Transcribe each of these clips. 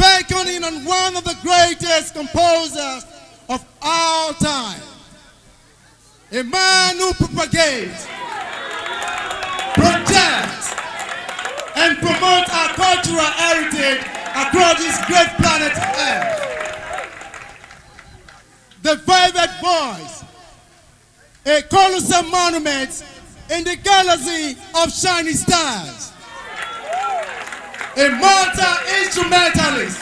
beckoning on one of the greatest composers of all time. A man who propagates, protects, and promotes our cultural heritage across this great planet Earth. The Velvet Voice, a colossal monument in the galaxy of shining stars. A multi-instrumentalist.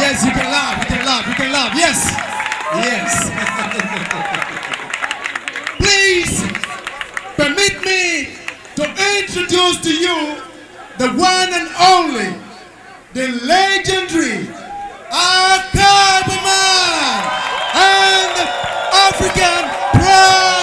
Yes, you can laugh, you can laugh, you can laugh. Yes, yes. Please permit me to introduce to you the one and only, the legendary Akabaman and African Pride.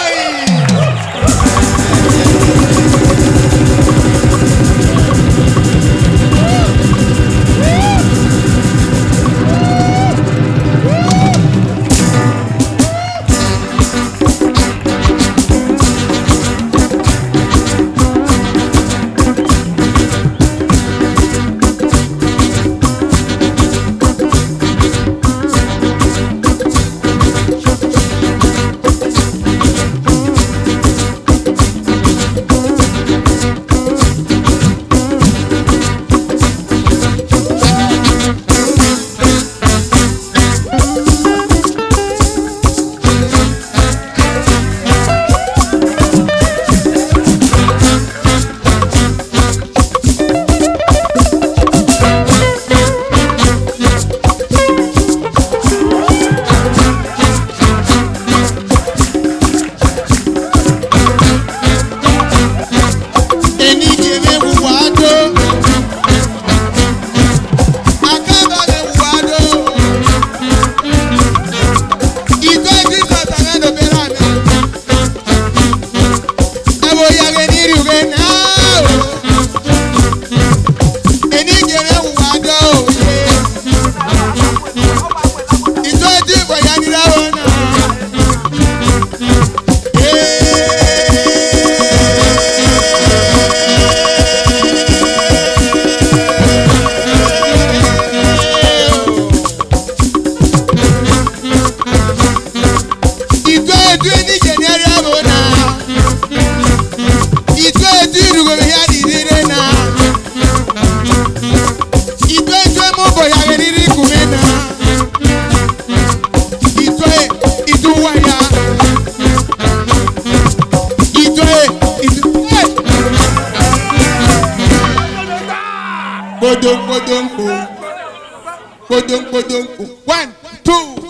One, two.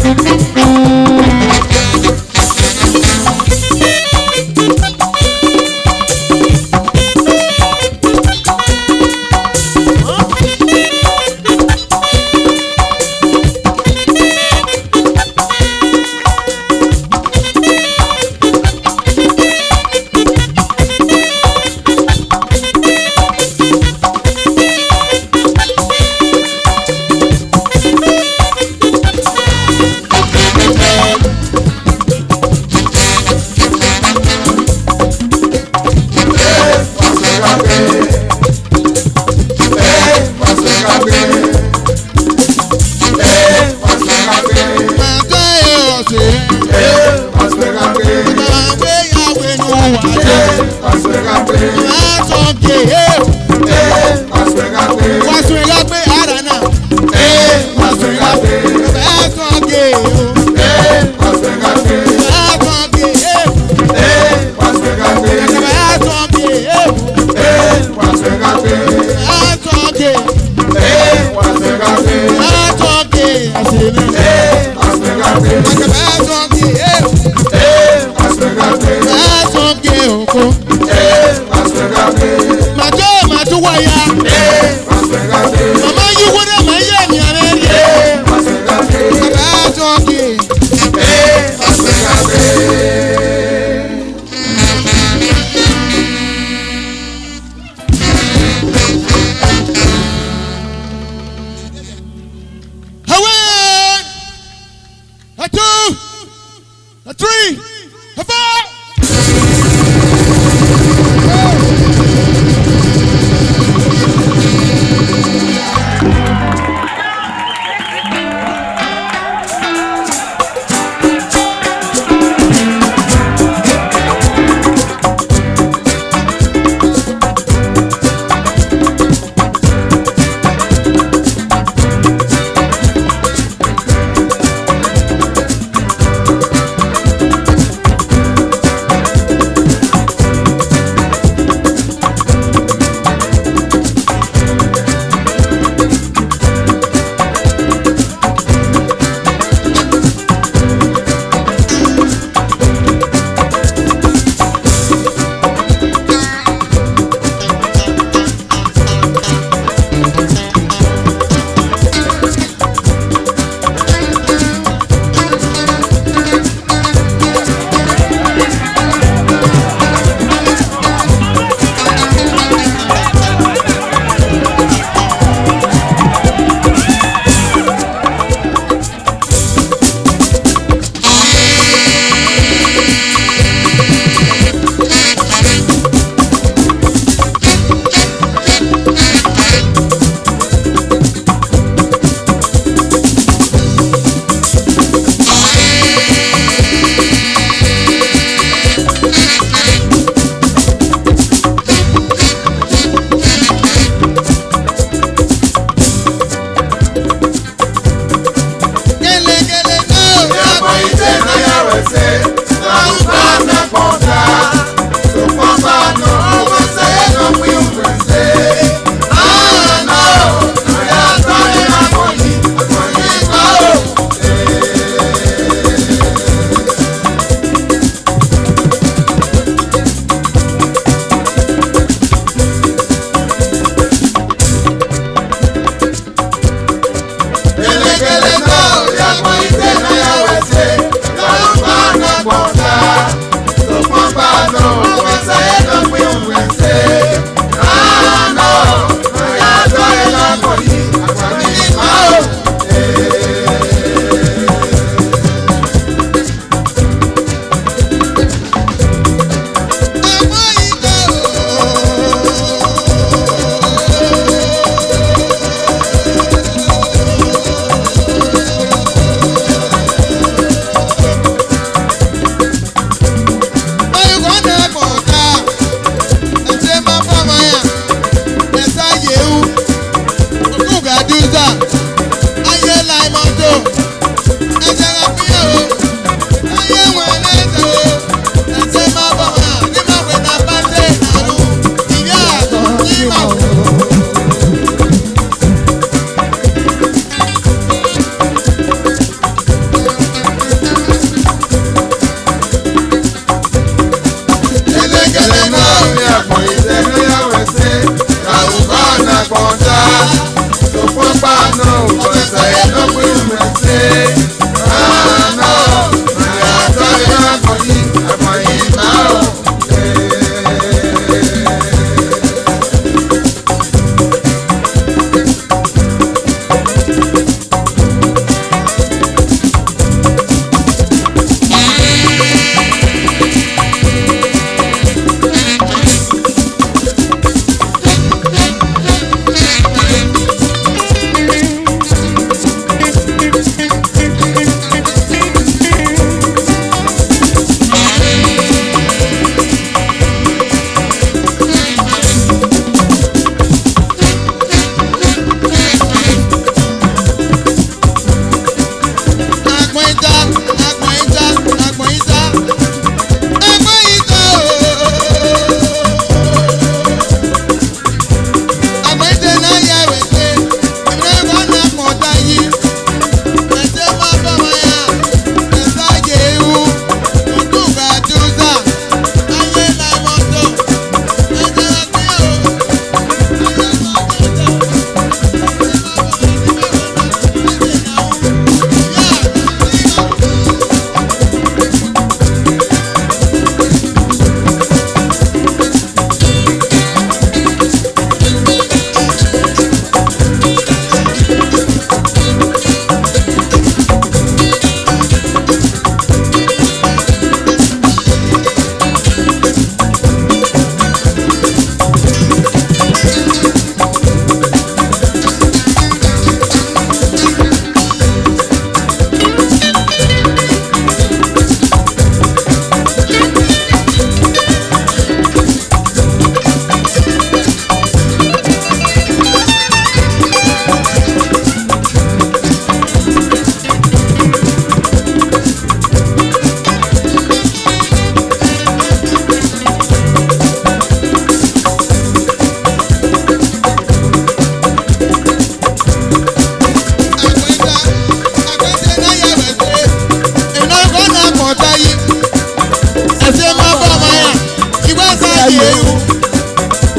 Akobeghian.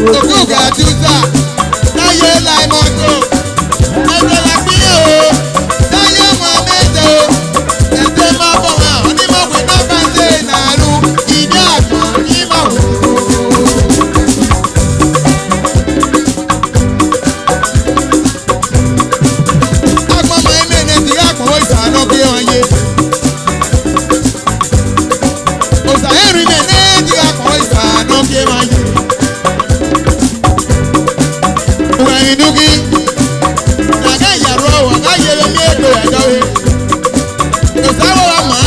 Oguga Juza, Taye Laimoto, Edola Pio, Taye Mohamedo, Edema Bona, Onimo Kwena Bande Naru, Idiaka, Imawo. Agbama Emene ti Akpo Isano Bi Onye. Osa Eri Mene ti Akpo Isano Bi Onye. Uganidugi, naga yaro, naga yele miedo edawe. Osawo ama,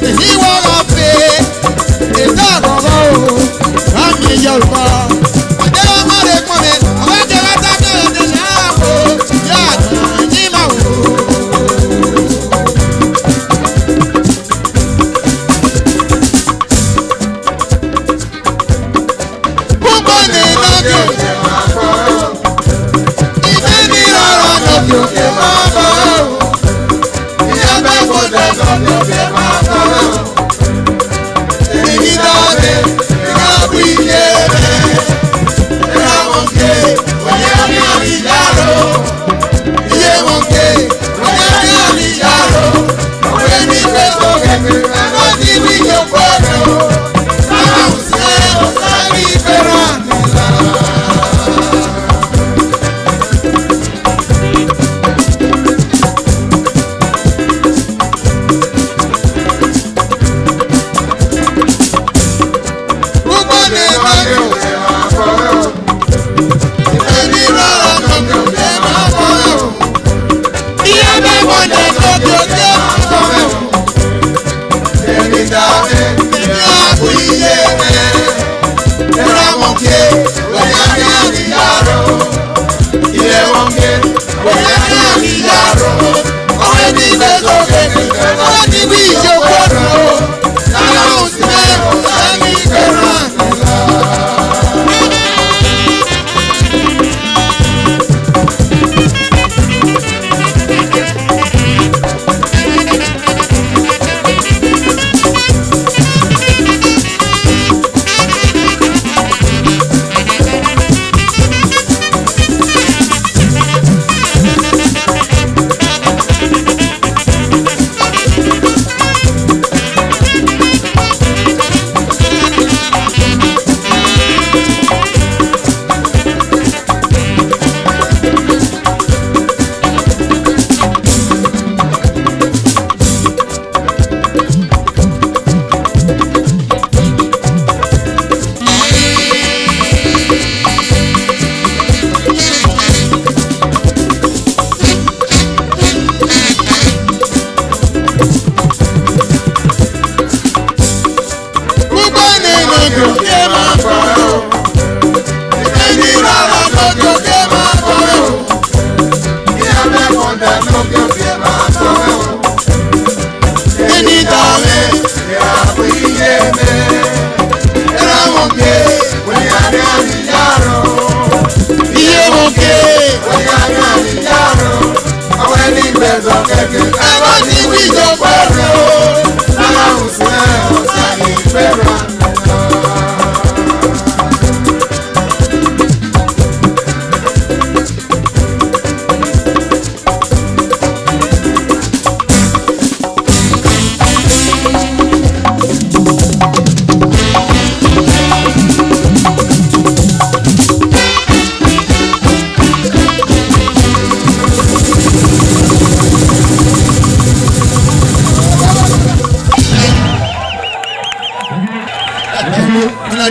ehi wala fe, eda gogo, ami Yoruba. Adewa mare kone, awaje lata kele de nawo, ya ni mawo. Kumbane nage.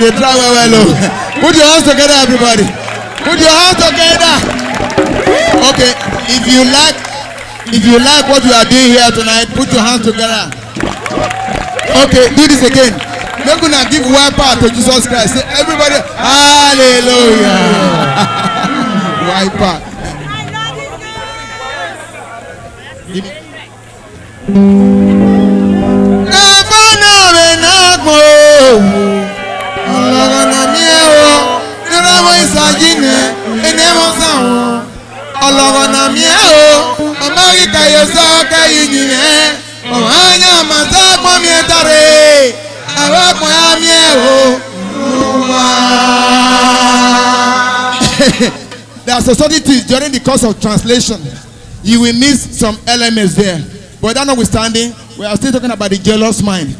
They try well. Put your hands together, everybody. Put your hands together. Okay, if you like what you are doing here tonight, put your hands together. Okay, do this again. We're gonna give wiper to Jesus Christ. Say, everybody, hallelujah. Wiper. Ọlọ́gọ́nà mi ẹ̀ o, Amẹ́ríkà yóò sọ kẹ́yìn yìnyín, ọ̀hányà màtá pọ́n mi ẹ̀ tàrẹ́, àwọn ọkùnrin á mi ẹ̀ o, wá. there are societies during the course of translation. You will miss some elements there. But that notwithstanding, we are still talking about the jealous mind.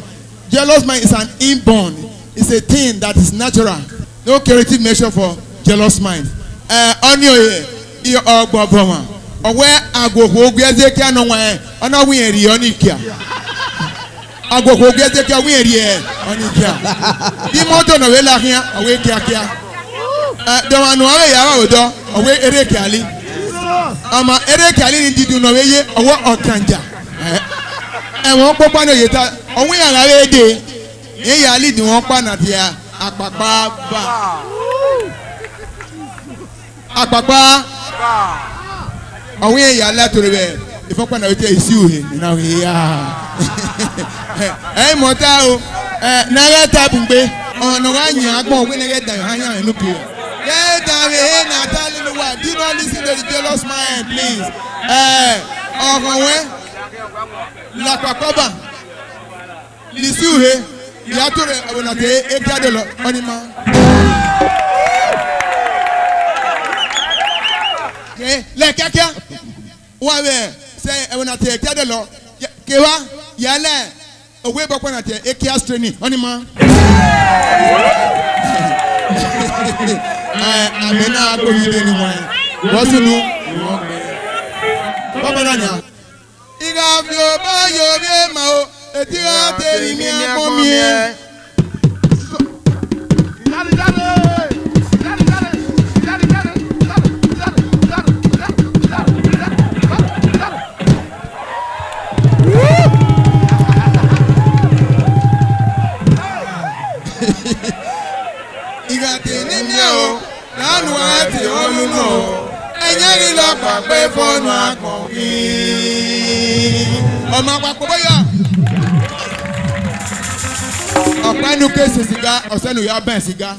Jealous mind is an inborn. It's a thing that is natural. No curative measure for jealous mind. Onyoye, iyo ogboboma. Owe agwogwo gwezeke anonwe. Ona wieri onikia. Agwogwo gwezeke wieri onikia. Di moto no we la hia, owe kiakia. Dewanu awe yawa odo, owe ereke ali. Ama ereke ali ni didu no we ye, owe okanja. Wọ́n pọ́ pánà yìí ta ọ̀hún yàrá rẹ̀ dé èyí àlìdì wọ́n pànà tí a àpàpà bá ọ̀hún yẹn yà látòrò bẹ́ẹ̀ ìfọ́pànà yìí tẹ̀ èsì òhe nínú àwọn èyí yà ẹ̀yìn mọ̀tá o náírà tábù gbé ọ̀nà wa yàn agbọ̀n òwe náírà dàrú hàn yàn ẹ̀nu kiri yẹ́n dàrú èyí nà tá nínú wa do not lis ten to the jealous man please ọ̀hún wẹ́. La Akabaman, l'isuhe, yatore abonate Ehigiator onima. Le kakia, wawe say abonate Ehigiator kewa yale owe bakwanate Ehigiator training onima. Amena ko yide ni wa. Wasunu. Baba nanya. Igafio ba yo be ma o etira teri mi akomi e igate ni mi o lanu ati olumo enyeri lo pape fonu akomi ọmọ àpapọ̀ bóyá ọ̀pẹ́ nu kéésì sìgá ọ̀sẹ́ nu yà bẹ́ẹ̀ sìgá.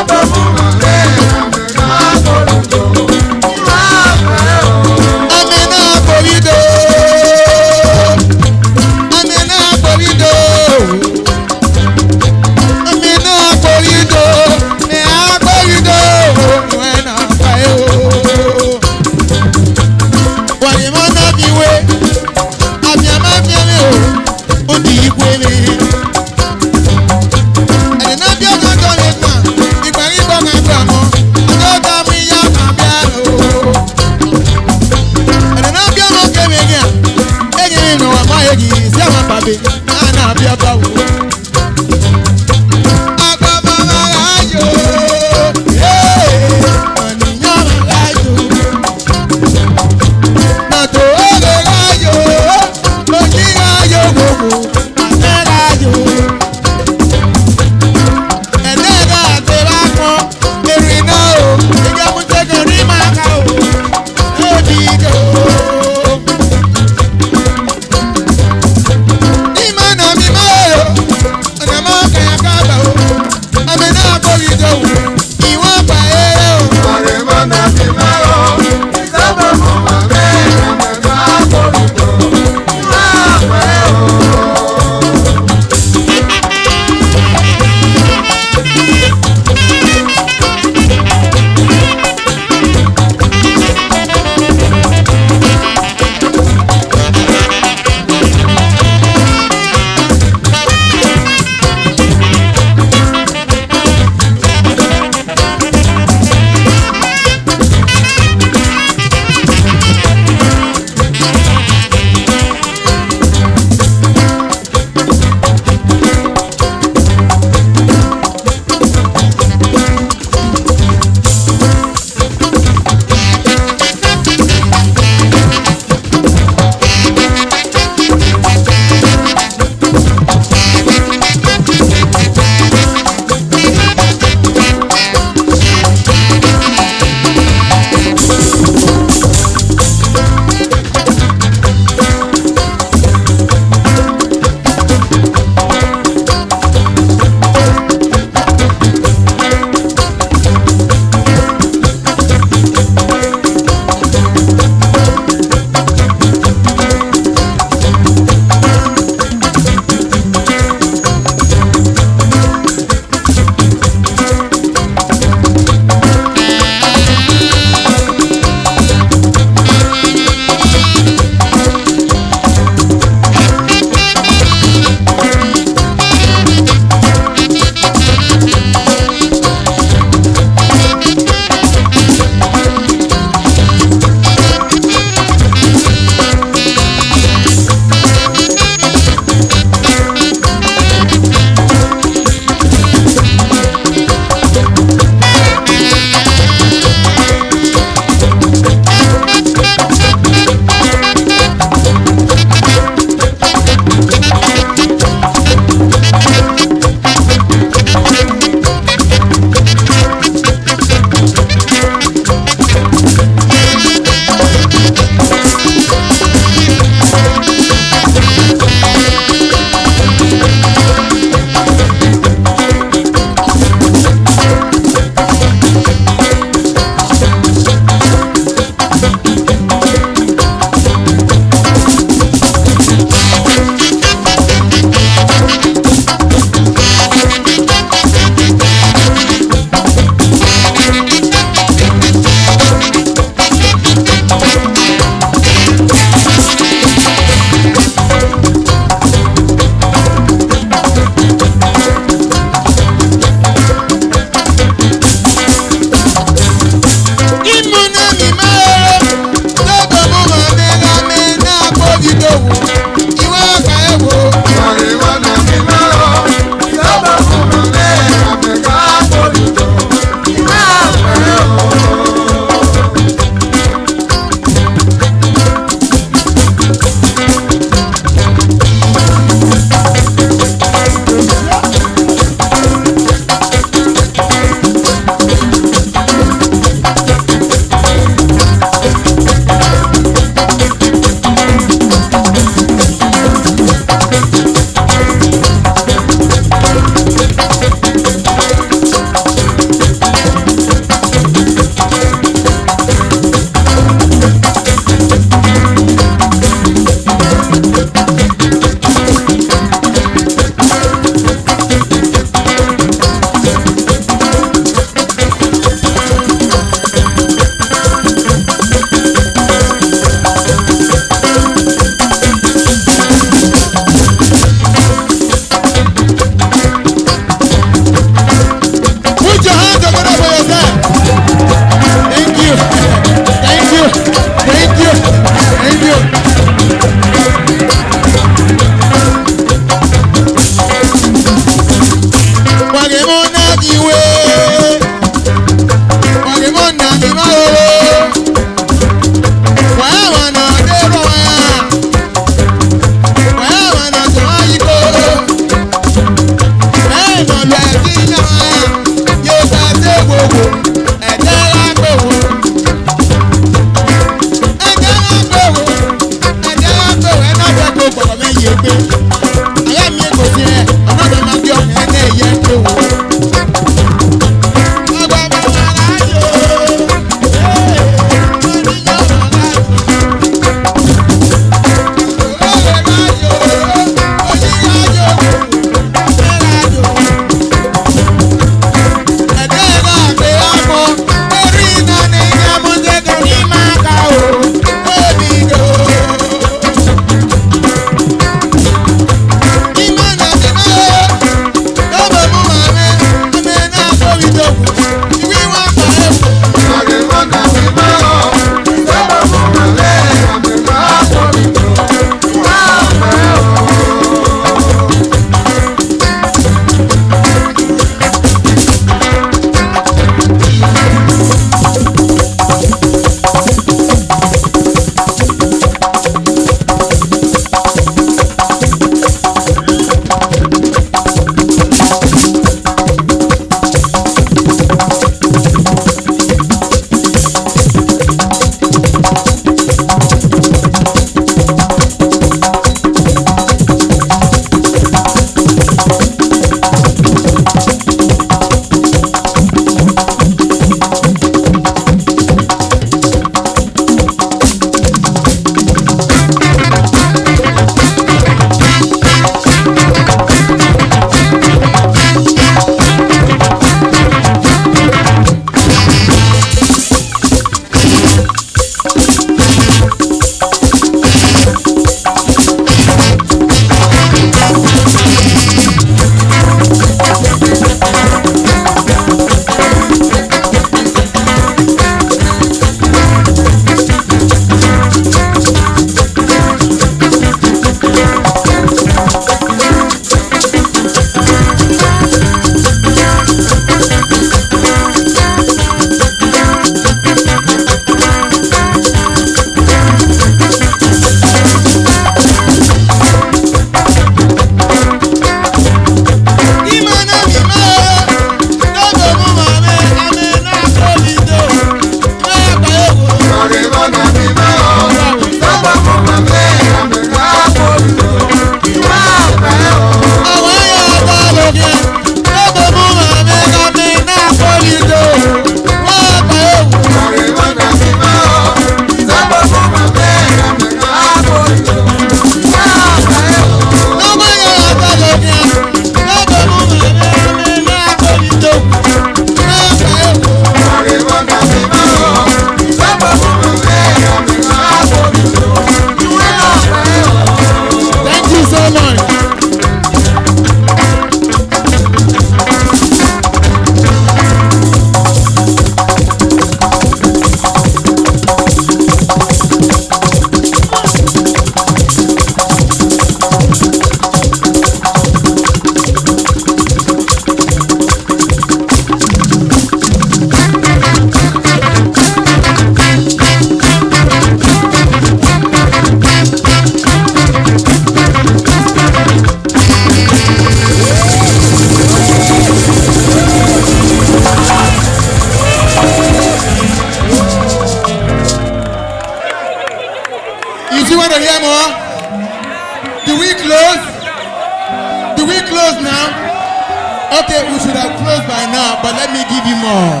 Okay, we should have closed by now, but let me give you more.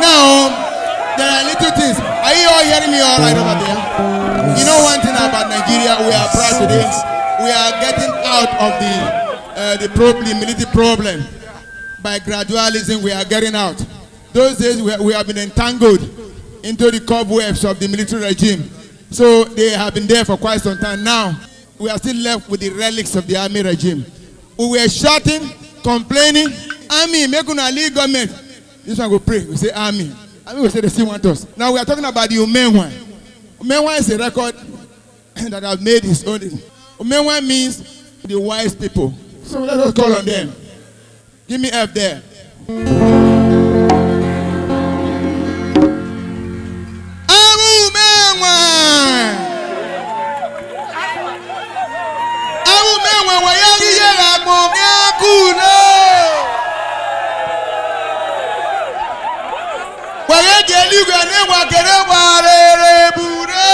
Now, there are little things. Are you all hearing me all right over there? You know one thing about Nigeria, we are proud today. We are getting out of the military problem. By gradualism, we are getting out. Those days, we have been entangled into the cobwebs of the military regime. So they have been there for quite some time. Now, we are still left with the relics of the army regime. We were shouting, complaining, army, make una lead government. This one will pray, we say army. Army will say they still want us. Now we are talking about the Umenwa. Umenwa is a record that has made his own. Umenwa means the wise people. So let us call on them. Give me F there. Umenwa wayagi yera mo eluigwe na-egwa kere gwarere bure.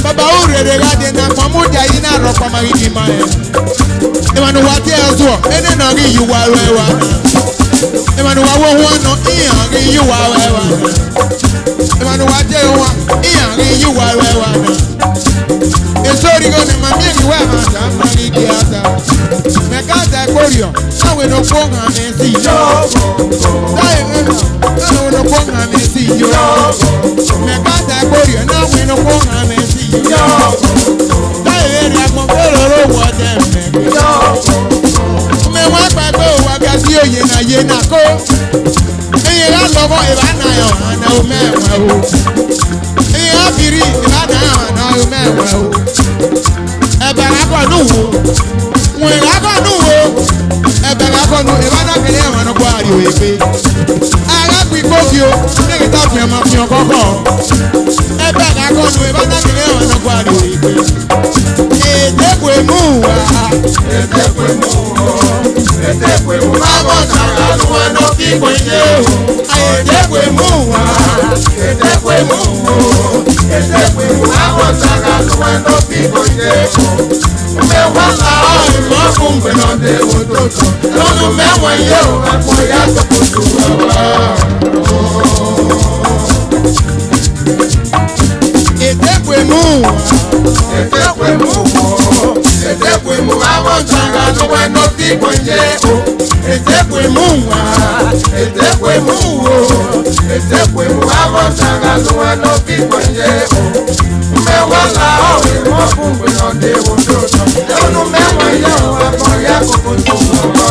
Baba urere gade na pamoja ina ropa magigi mae. Emanu wate azo ene na gi yuwa wewa. Emanu wawo no iya gi yuwa wewa. Emanu wate wa iya gi yuwa wewa. Esori go ne mami gi wa ma ta magigi ata. Mekata korio awe no konga mesi yo. Dai no no konga mesi yo. Mekata korio na we no konga mesi yo. Dai ere akongoro wo dem me yo. Me wa gbagbe o wa ga si oye na ye na ko. Eye la lowo e ba na yo na o me wa o. Eye abiri e ba na na o me wa o. E ba ra ko nu wo. Wọ́n ìrákọ̀nù wo ẹ̀bẹ̀rẹ̀ akọ̀nù ìbádàkẹ́lẹ́ ẹ̀wọ̀n ẹ̀nà kó àríwò èpè. Arákùn ìkókì o lẹ́yìn tó fi ẹ̀mọ̀ fi hàn kọ́kọ́. Ẹ̀bẹ̀rẹ̀ akọ̀nù ìbádàkẹ́lẹ́ ẹ̀wọ̀n ẹ̀nà kó àríwò èpè. Èdèkò èmú wa. Èdèkò èmú o. Èdèkò èmú bábọ̀ sàrà ló wọn lọ fi pè é o. Èdèkò èmú wa. Èdèkò èmú o. Èdèkò èmú bábọ̀ sàrà ló wọn lọ fi pè é o. Mewala ọ̀rọ̀ fún gbẹ̀nàdé òdòdó lọ́dún mẹ́wọ̀n yẹ ò àpọ̀ yàtọ̀ kò tó wà. Èdèpè mú àwọn jàǹgà ló wẹ̀ ló fi gbọ̀nyẹ́ o. Èdèpè mú wá, èdèpè mú o. Èdèpè mú àwọn jàǹgà ló wẹ̀ ló fi gbọ̀nyẹ́ o. Mewala ọ̀rọ̀ fún gbẹ̀nàdé òdòdó lọ́dún mẹ́wọ̀n yẹ ò àpọ̀ yàtọ̀ kò tó wà.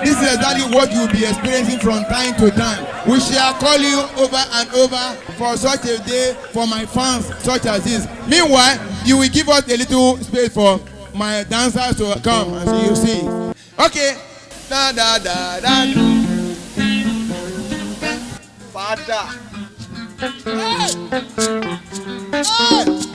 This is exactly what you will be experiencing from time to time. We shall call you over and over for such a day for my fans such as this. Meanwhile, you will give us a little space for my dancers to come and so you see. Okay. Da da da da. Father. Hey. Hey.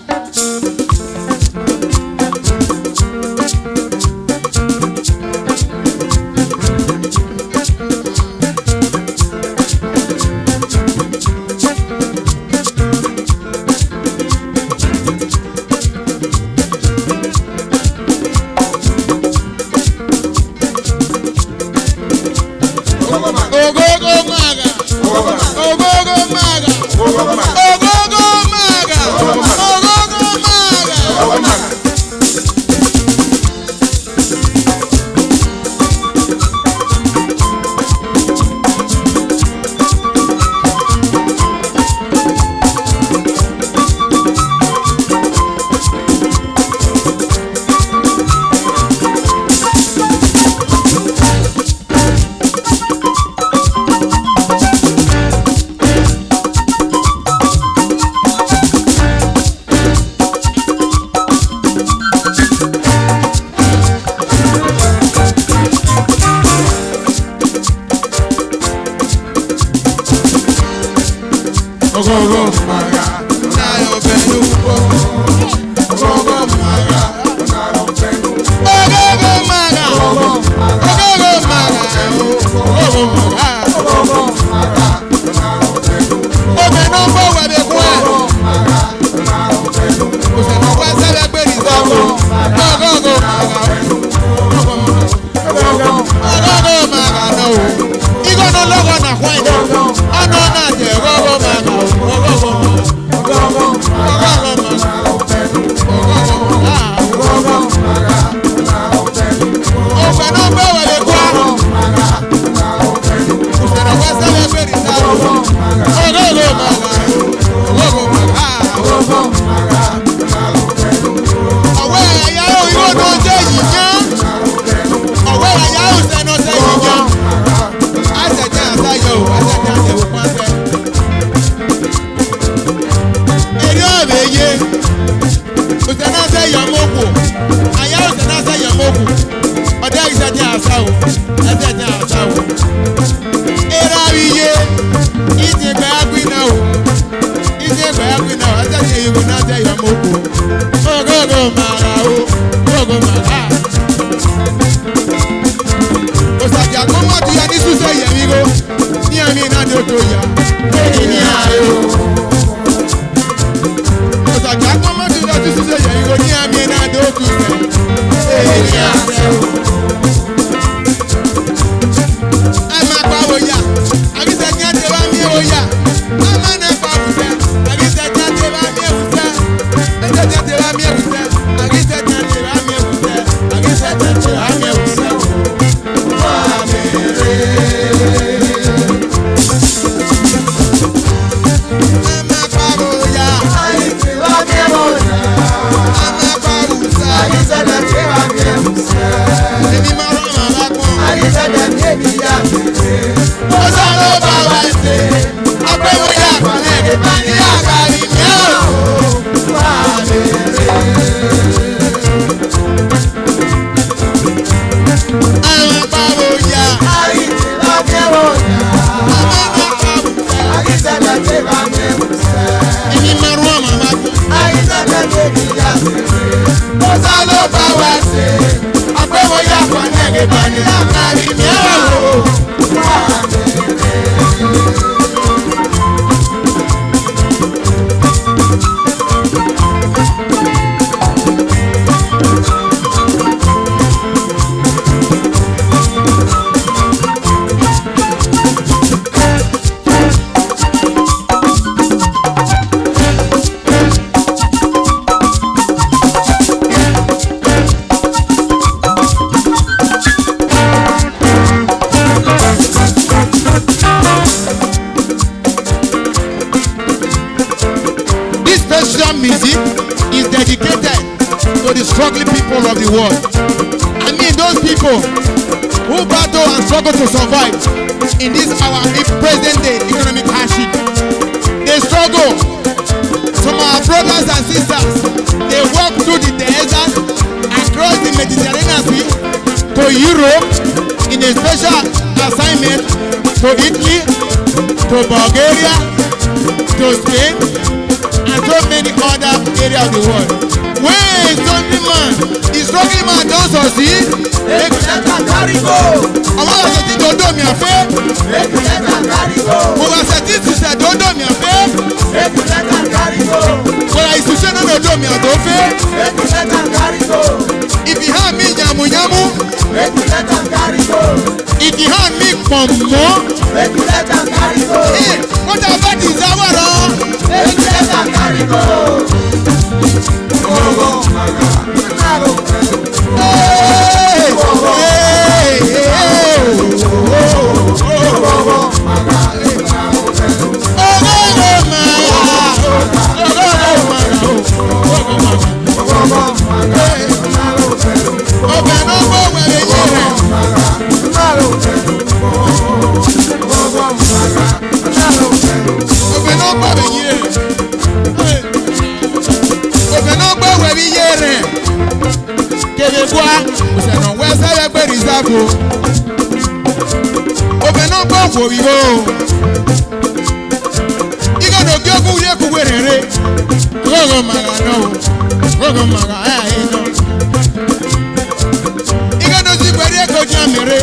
Music is dedicated to the struggling people of the world. I mean those people who battle and struggle to survive in this our present day economic hardship. They struggle. Some of our brothers and sisters, they walk through the desert across the Mediterranean Sea to Europe in a special assignment to Italy, to Bulgaria, to Spain, and so many other areas of the world. When the struggling man don't succeed, ọmọ ọ̀sẹ̀ tí dodo mi àfẹ́, mo wà sẹ́tí ìṣiṣẹ́ dodo mi àfẹ́, mo ra ìṣiṣẹ́ náà dodo mi àtọ́ fẹ́. If you hand me yàmùyàmù, if you hand me pọ̀nmọ́, what about the zawara? For we go. You gonna go here to where it is. Go maga no. Go maga I know. You gonna see where you go jamire.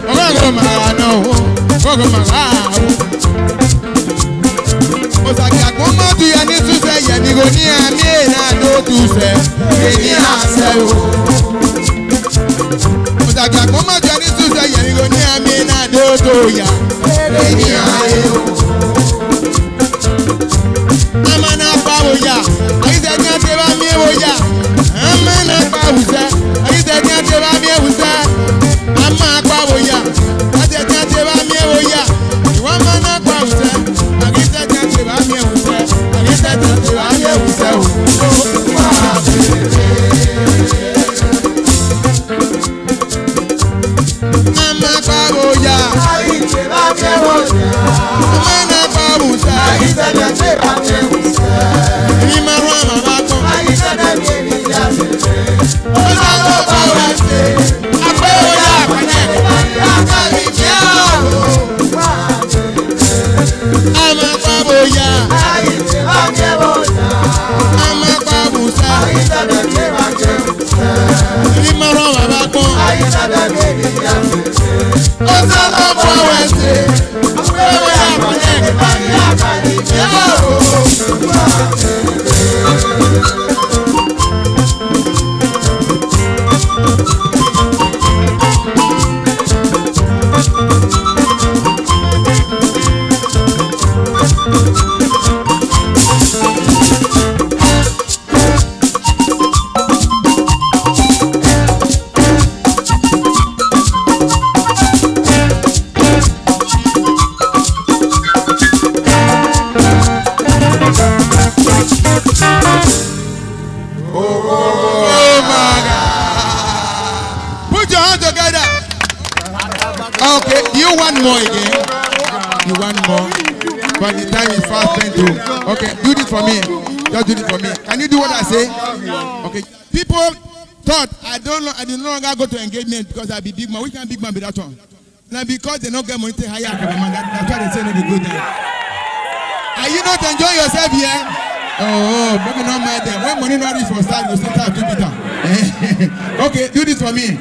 Go maga no. Go maga. Osaki akoma tu ya ni tu se ya ni go ni ami na do tu se. Ni ase o. Osaki akoma tu ya ni tu se ya ni go ni ami na do to ya. Amana pawoya, ayize ni ate ba mi ewoya. Amana pawusa, ayize ni ate ba mi ewusa. Ama pawoya, ate ni ate ba mi ewoya. Iwa amana pawusa, ayize ni ate ba mi ewusa. Ayize ni ate ba mi ewusa o. Ama pawoya. More again. You want more? But the time is fast spent to. Okay, do this for me. Just do this for me. Can you do what I say? Okay. People thought I did no longer go to engagement because I be big man. We can't big man be that one. Now because they don't get money to hire Akabaman, that's why they say no be good time. Are you not enjoying yourself here? Oh, maybe not my them. When money not reach for start, you start to beat down. Okay, do this for me.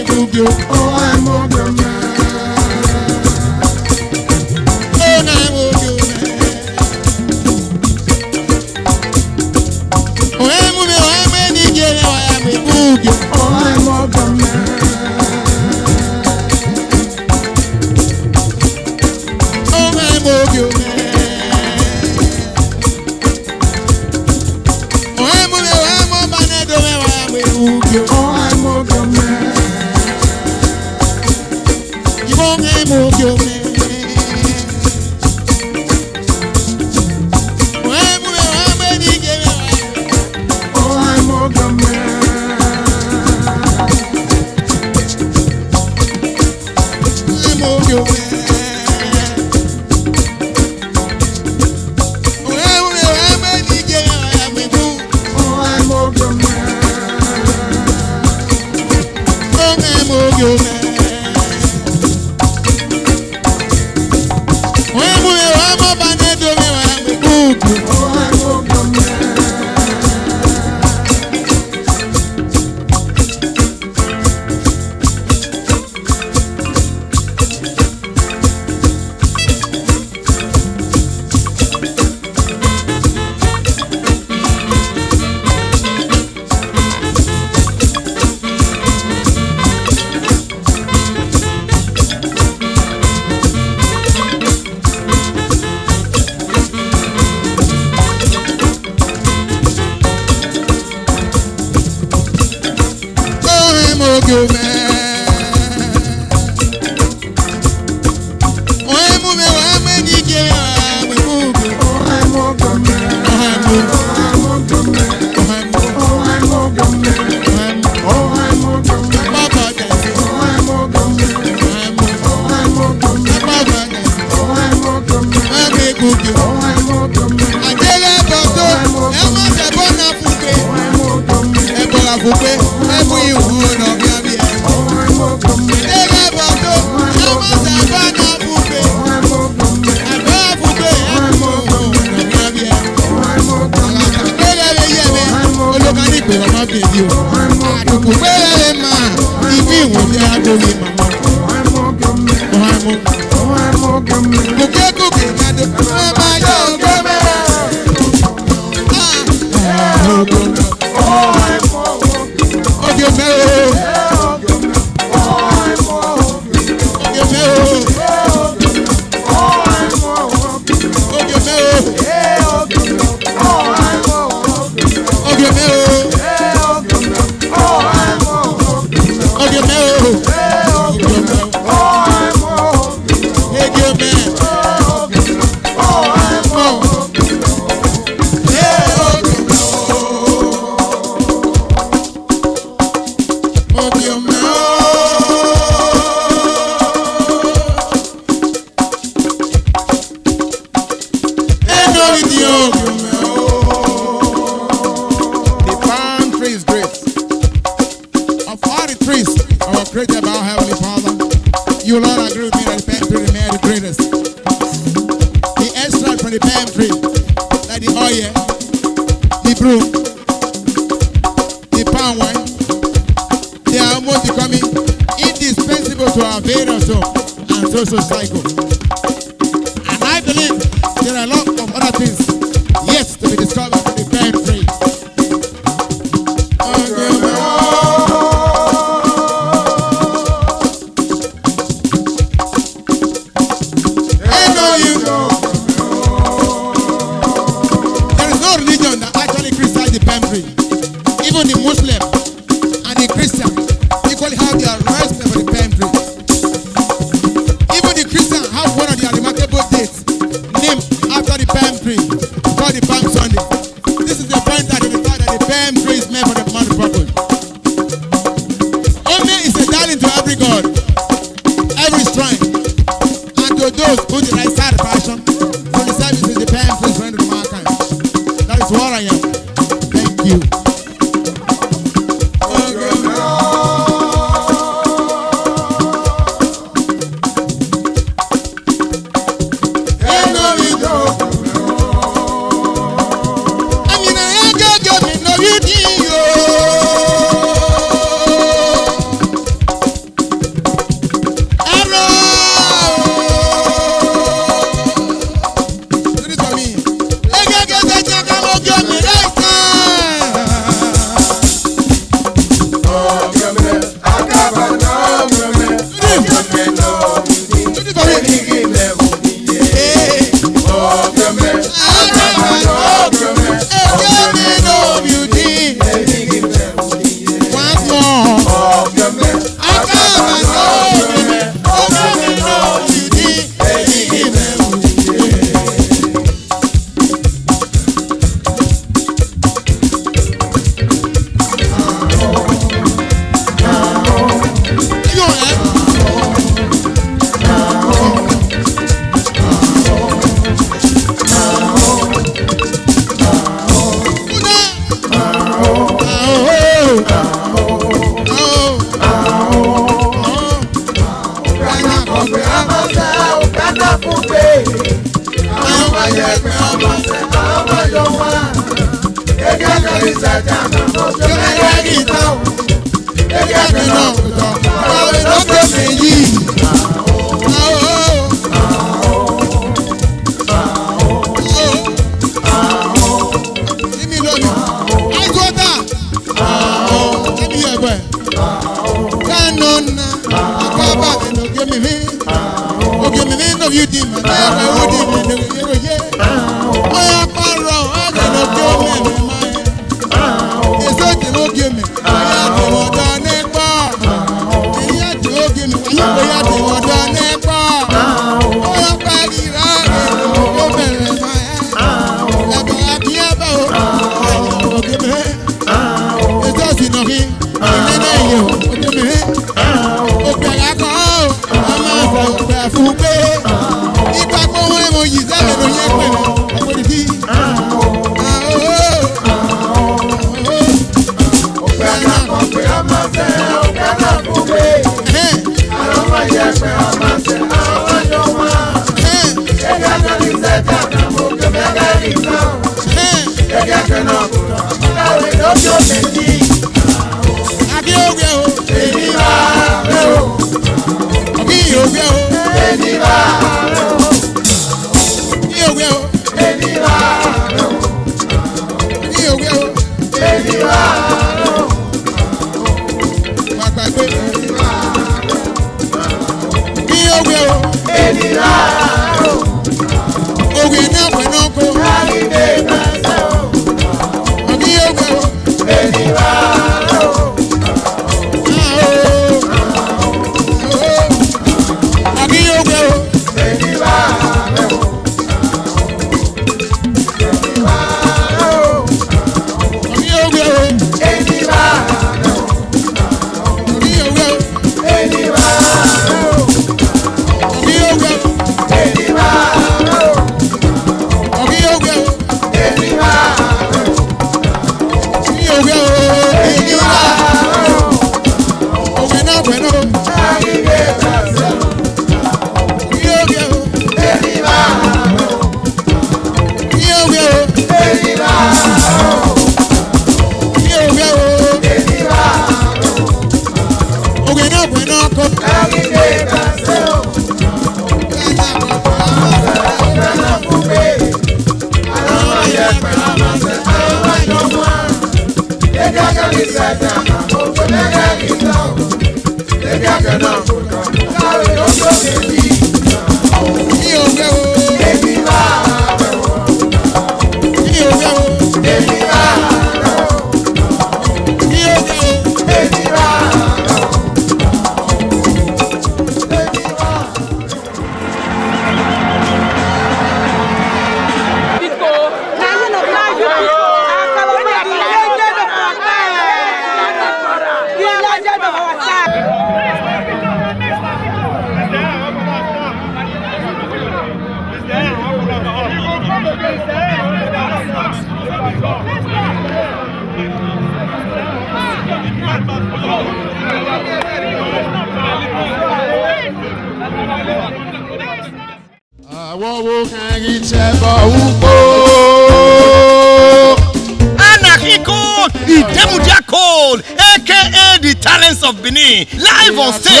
Anarchico, Idemudiakol, aka the talents of Benin, live on stage.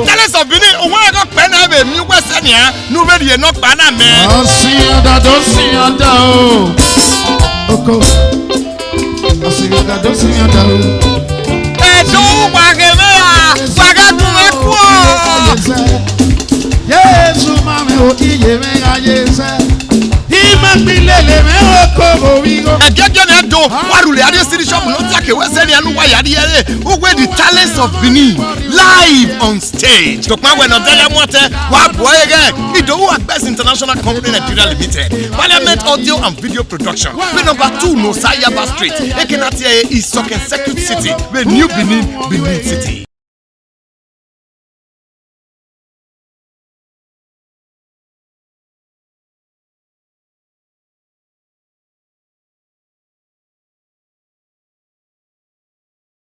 Talents of Benin, I got pen have a new Western here, no ready enough banana man. Don't see under, don't see under. Oko. I see under, don't see under. Don't wagemea, wagatumekwo. Yesu mame o iye mega yese. Imagbilele me okobo wigo. Ejeje na do warule ade city shop no take we say anu wa yade yare. Ugwe the talents of Benin live on stage. Tokma we no dele mote wa boyege Idowu Agbes International Company Nigeria Limited. Parliament Audio and Video Production. We number 2 no Sayaba Street. Ekenatie is Second Circuit City. We New Benin, Benin City.